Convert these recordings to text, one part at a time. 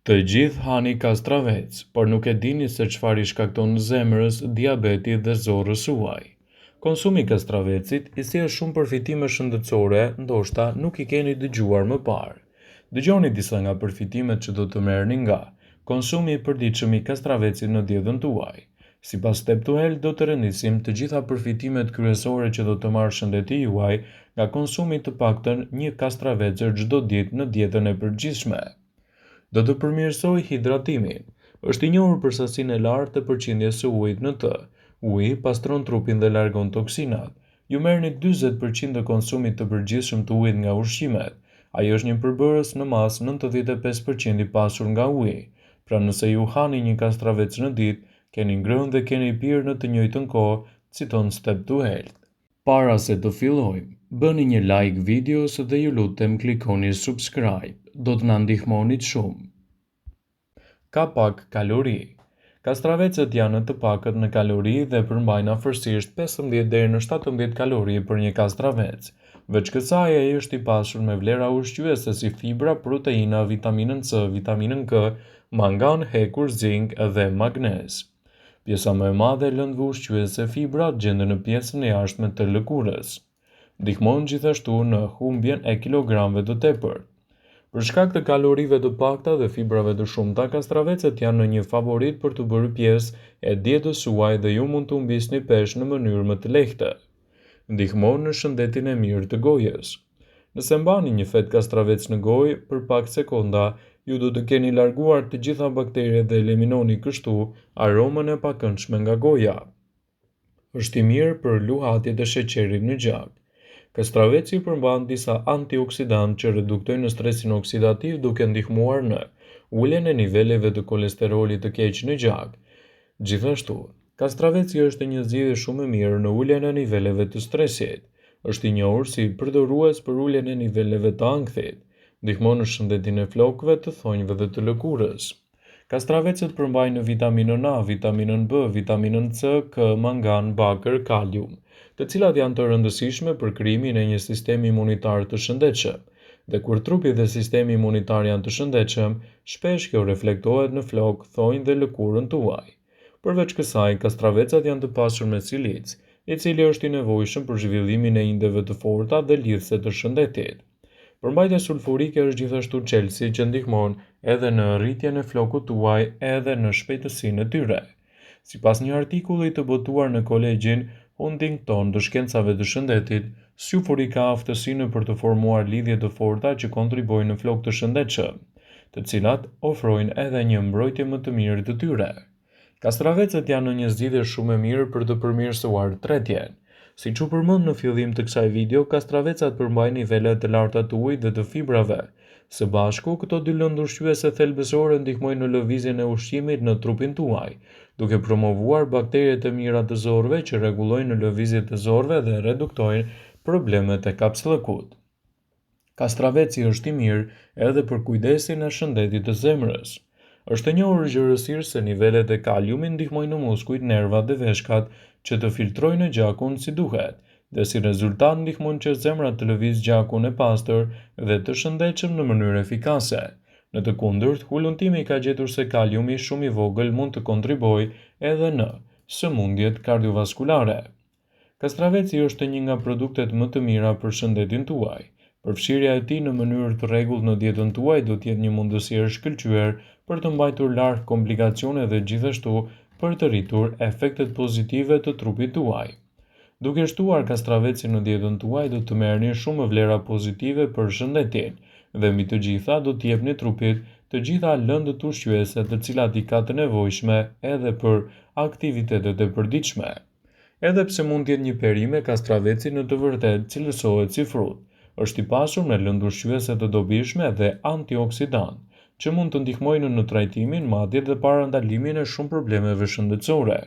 Të gjithë hani kastravec, por nuk e dini se çfarë i shkakton zemrës, diabeti dhe zorrës suaj. Konsumi i kastravecit i sjell shumë përfitime shëndetësore, ndoshta nuk i keni dëgjuar më parë. Dëgjoni disa nga përfitimet që do të merrni nga konsumi i përditshëm i kastravecit në dietën tuaj. Sipas Steptuel do të rendisim të gjitha përfitimet kryesore që do të marrë shëndeti juaj nga konsumi të paktën një kastravecër çdo ditë në dietën e përgjithshme. Do të përmirësoj hidratimin. Është i njohur për sasinë e lartë të përqindjes së ujit në të. Uji pastron trupin dhe largon toksinat. Ju merrni 40% të konsumit të përgjithshëm të ujit nga ushqimet. Ai është një përbërës në mas 95% i pasur nga uji. Pra nëse ju hani një kastravec në ditë, keni ngrënë dhe keni pirë në të njëjtën kohë, citon Step to Health. Para se të fillojmë, bëni një like videos dhe ju lutem klikoni subscribe. Do të na ndihmonit shumë. Ka pak kalori. Kastravecet janë të pakët në kalori dhe përmbajnë afërsisht 15 deri në 17 kalori për një kastravec. Veç kësaj ai është i pasur me vlera ushqyese si fibra, proteina, vitaminën C, vitaminën K, mangan, hekur, zink dhe magnez. Pjesa më e madhe e lëndëve ushqyese fibra gjendet në pjesën e jashtme të lëkurës. Ndihmon gjithashtu në humbjen e kilogramëve të tepërt. Për shkak të kalorive të pakta dhe fibrave të shumta, kastravecet janë në një favorit për të bërë pjesë e dietës suaj dhe ju mund të humbisni peshë në mënyrë më të lehtë. Ndihmon në shëndetin e mirë të gojës. Nëse mbani një fet kastravec në gojë për pak sekonda, ju do të keni larguar të gjitha bakteret dhe eliminoni kështu aromën e pakëndshme nga goja. Është i mirë për luhatjet e sheqerit në gjak. Kastraveci përmban disa antioksidantë që reduktojnë stresin oksidativ duke ndihmuar në uljen e niveleve të kolesterolit të keq në gjak. Gjithashtu, kastraveci është një zgjidhje shumë e mirë në uljen e niveleve të stresit. Është i njohur si përdorues për uljen e niveleve të ankthit. Ndihmon në shëndetin e flokëve, të thonjve dhe të lëkurës. Kastravecet përmbajnë vitaminën A, vitaminën B, vitaminën C, K, mangan, bakër, kalium, të cilat janë të rëndësishme për krijimin e një sistemi imunitar të shëndetshëm. Dhe kur trupi dhe sistemi imunitar janë të shëndetshëm, shpesh kjo reflektohet në flokë, thonjë dhe lëkurën tuaj. Përveç kësaj, kastravecat janë të pasur me silicë, i cili është i nevojshëm për zhvillimin e indeve të forta dhe lidhse të shëndetit. Përmbajtja sulfurike është gjithashtu çelësi që ndihmon edhe në rritjen e flokut tuaj edhe në shpejtësinë e tyre. Sipas një artikulli të botuar në Kolegjin Huntington të shkencave të shëndetit, sulfuri ka aftësinë për të formuar lidhje të forta që kontribojnë në flokë të shëndetshëm, të cilat ofrojnë edhe një mbrojtje më të mirë të tyre. Kastravecet janë një zgjidhje shumë e mirë për të përmirësuar tretjen. Siç u përmend në fillim të kësaj video, kastravecat përmbajnë nivele të larta të ujit dhe të fibrave. Së bashku, këto dy lëndë ushqyese thelbësore ndihmojnë në lëvizjen e ushqimit në trupin tuaj, duke promovuar bakteriet e mira të zorëve që rregullojnë lëvizjet e zorëve dhe reduktojnë problemet e kapsllëkut. Kastraveci është i mirë edhe për kujdesin e shëndetit të zemrës. Është e njohur gjërësisht se nivelet e kaliumit ndihmojnë në muskujt, nervat dhe veshkat që të filtrojnë gjakun si duhet, dhe si rezultat ndihmojnë që zemra të lëvizë gjakun e pastër dhe të shëndetshëm në mënyrë efikase. Në të kundërt, hulumtimi ka gjetur se kaliumi shumë i vogël mund të kontribojë edhe në sëmundjet kardiovaskulare. Kastraveci është një nga produktet më të mira për shëndetin tuaj. Përfshirja e tij në mënyrë të rregullt në dietën tuaj do të jetë një mundësi e shkëlqyer për të mbajtur larg komplikacione dhe gjithashtu për të rritur efektet pozitive të trupit tuaj. Duke shtuar kastravecin në dietën tuaj do të merrni shumë vlera pozitive për shëndetin dhe mbi të gjitha do të jepni trupit të gjitha lëndët ushqyese të cilat i ka të nevojshme edhe për aktivitetet e përditshme. Edhe pse mund të jetë një perime, kastraveci në të vërtetë cilësohet si frut. Është i pasur me lëndë ushqyese të dobishme dhe antioksidantë, që mund të ndihmojnë në trajtimin, madje dhe parandalimin e shumë problemeve shëndetësore.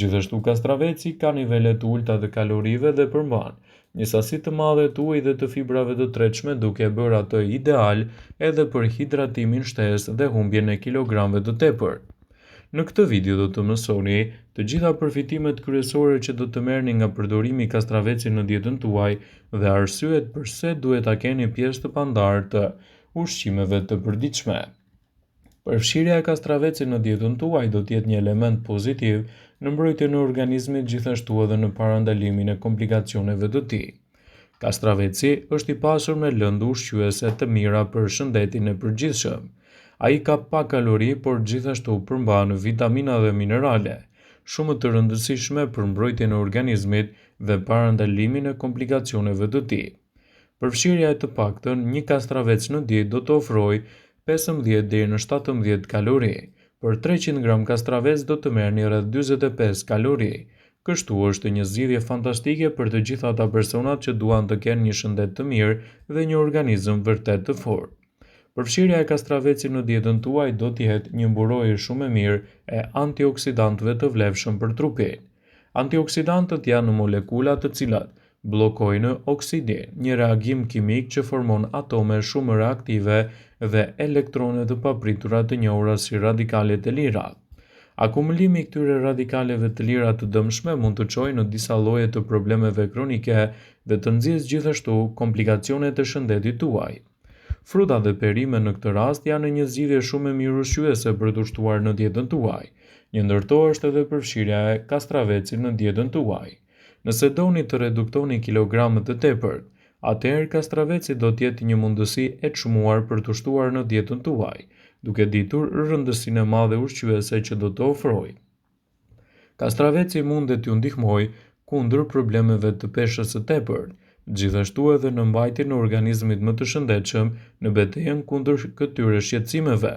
Gjithashtu kastraveci ka nivele të ulta të kalorive dhe përmban një sasi të madhe të ujit dhe të fibrave të tretshme, duke e bërë atë ideal edhe për hidratimin shtesë dhe humbjen e kilogramëve të tepërt. Në këtë video do të mësoni të gjitha përfitimet kryesore që do të merrni nga përdorimi i kastravecit në dietën tuaj dhe arsyet pse duhet ta keni pjesë të pandarë të ushqimeve të përditshme. Përfshirja e kastravecit në dietën tuaj do të jetë një element pozitiv në mbrojtjen e organizmit, gjithashtu edhe në parandalimin e komplikacioneve të tij. Kastraveci është i pasur me lëndë ushqyese të mira për shëndetin e përgjithshëm. Ai ka pak kalori, por gjithashtu përmban vitamina dhe minerale, shumë të rëndësishme për mbrojtjen e organizmit dhe parandalimin e komplikacioneve të tij. Përfshirja e të paktën një kastravec në ditë do të ofrojë 15 deri në 17 kalori. Për 300 gram kastravec do të merrni rreth 45 kalori. Kështu është një zgjidhje fantastike për të gjithë ata personat që duan të kenë një shëndet të mirë dhe një organizëm vërtet të fortë. Përfshirja e kastravecit në dietën tuaj do të jetë një mburojë shumë e mirë e antioksidantëve të vlefshëm për trupin. Antioksidantët janë molekula të cilat bllokojnë oksidin, një reagim kimik që formon atome shumë reaktive dhe elektrone të papritura të njohura si radikalet e lira. Akumulimi i këtyre radikaleve të lira të dëmshme mund të çojë në disa lloje të problemeve kronike dhe të nxjisë gjithashtu komplikacione të shëndetit tuaj. Fruta dhe perimet në këtë rast janë një zgjidhje shumë e mirë ushqyese për të shtuar në dietën tuaj. Një ndërto është edhe përfshirja e kastravecit në dietën tuaj. Nëse doni të reduktoni kilogramet të tepërt, atëherë kastraveci do të jetë një mundësi e çmuar për të shtuar në dietën tuaj, duke ditur rëndësinë e madhe ushqyese që do të ofrojë. Kastraveci mundet t'ju ndihmojë kundër problemeve të peshës së tepërt, gjithashtu edhe në mbajtjen e organizmit më të shëndetshëm në betejën kundër këtyre shqetësimeve.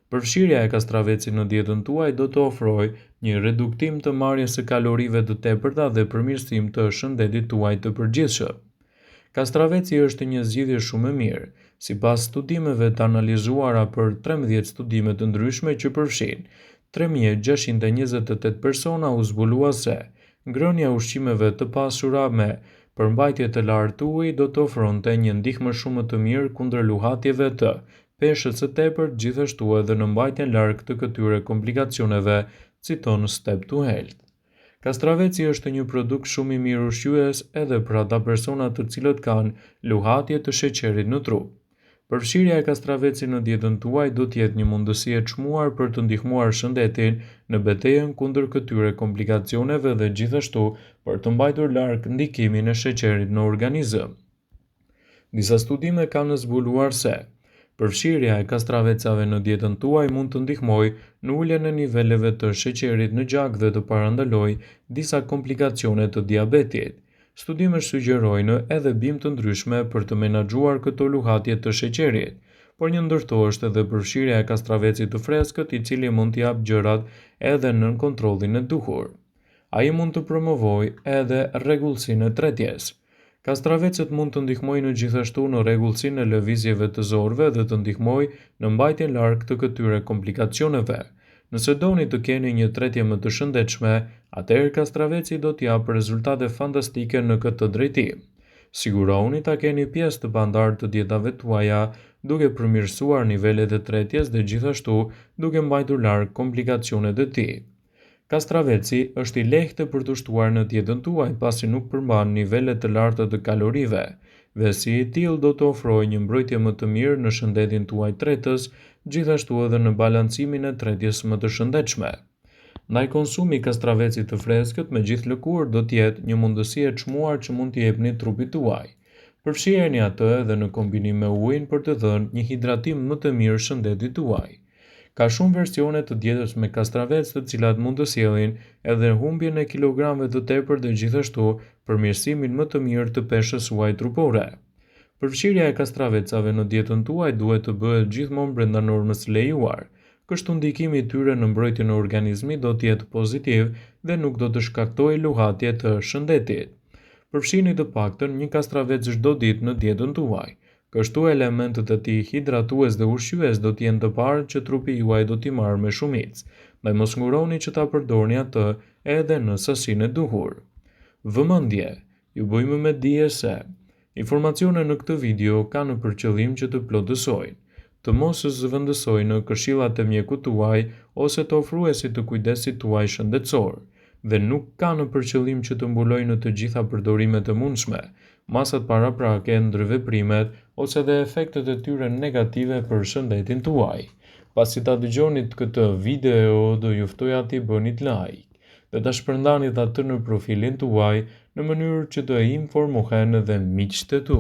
Përfshirja e kastravecit në dietën tuaj do të ofrojë një reduktim të marrjes së kalorive të tepërta dhe përmirësim të shëndetit tuaj të përgjithshëm. Kastraveci është një zgjidhje shumë e mirë, sipas studimeve të analizuara për 13 studime të ndryshme që përfshin 3628 persona, u zbulua se ngrënia e ushqimeve të pasura me përmbajtje të lartë të ujit do të ofronte një ndihmë shumë të mirë kundër luhatjeve të peshës së tepërt, gjithashtu edhe në mbajtjen larg të këtyre komplikacioneve, citon Step to Health. Kastraveci është një produkt shumë i mirë ushqyes edhe për ata persona të cilët kanë luhatje të sheqerit në trup. Përfshirja e kastravecit në dietën tuaj do të jetë një mundësi e çmuar për të ndihmuar shëndetin në betejën kundër këtyre komplikacioneve dhe gjithashtu për të mbajtur larg ndikimin e sheqerit në organizëm. Disa studime kanë zbuluar se përfshirja e kastravecave në dietën tuaj mund të ndihmojë në uljen e niveleve të sheqerit në gjak dhe të parandalojë disa komplikacione të diabetit. Studimet sugjerojnë edhe bimë të ndryshme për të menaxhuar këto luhatje të sheqerit, por një ndërto është edhe përfshirja e kastravecit të freskët, i cili mund t'i japë gjërat edhe nën kontrollin e duhur. Ai mund të promovojë edhe rregullsinë e tretjes. Kastravecët mund të ndihmojnë gjithashtu në rregullsinë e lëvizjeve të zorëve dhe të ndihmojnë në mbajtjen larg të këtyre komplikacioneve. Nëse doni të keni një tretje më të shëndetshme, atëherë kastraveci do t'japë rezultate fantastike në këtë drejtim. Sigurohuni ta keni pjesë të pandarë të dietave tuaja, duke përmirësuar nivelet e tretjes dhe gjithashtu duke mbajtur larg komplikacionet e tij. Kastraveci është i lehtë për të shtuar në dietën tuaj pasi nuk përmban nivele të larta të kalorive dhe si i tillë do të ofrojë një mbrojtje më të mirë në shëndetin tuaj tretës, gjithashtu edhe në balancimin e tretjes më të shëndetshme. Ndaj konsumi i kastravecit të freskët me gjithë lëkurë do të jetë një mundësi e çmuar që mund t'i jepni trupit tuaj. Përfshireni atë edhe në kombinim me ujin për të dhënë një hidratim më të mirë shëndetit tuaj. Ka shumë versione të dietës me kastravec, të cilat mund të sjellin edhe humbjen e kilogramëve të tepërt dhe gjithashtu përmirësimin më të mirë të peshës suaj trupore. Përfshirja e kastravecave në dietën tuaj duhet të bëhet gjithmonë brenda normës së lejuar. Kështu ndikimi i tyre në mbrojtjen e organizmit do të jetë pozitiv dhe nuk do të shkaktojë luhatje të shëndetit. Përfshini të paktën një kastravec çdo ditë në dietën tuaj. Kështu elementët e tij hidratues dhe ushqyes do të jenë të parët që trupi juaj do t'i marrë me shumicë, ndaj mos nguroni që ta përdorni atë edhe në sasinë e duhur. Vëmendje, ju bëjmë me dije se informacionet në këtë video kanë për qëllim që të plotësojnë, të mos zëvendësojnë këshillat e mjekut tuaj ose të ofruesit të kujdesit tuaj shëndetësor, dhe nuk kanë për qëllim që të mbulojnë të gjitha përdorimet e mundshme, masat paraprake, ndërveprimet ose dhe efektet e tyre negative për shëndetin tuaj. Pasi ta dëgjonit këtë video, do ju ftoja t'i bënit like dhe ta shpërndanit atë në profilin tuaj në mënyrë që të informohen edhe miqtë e tu.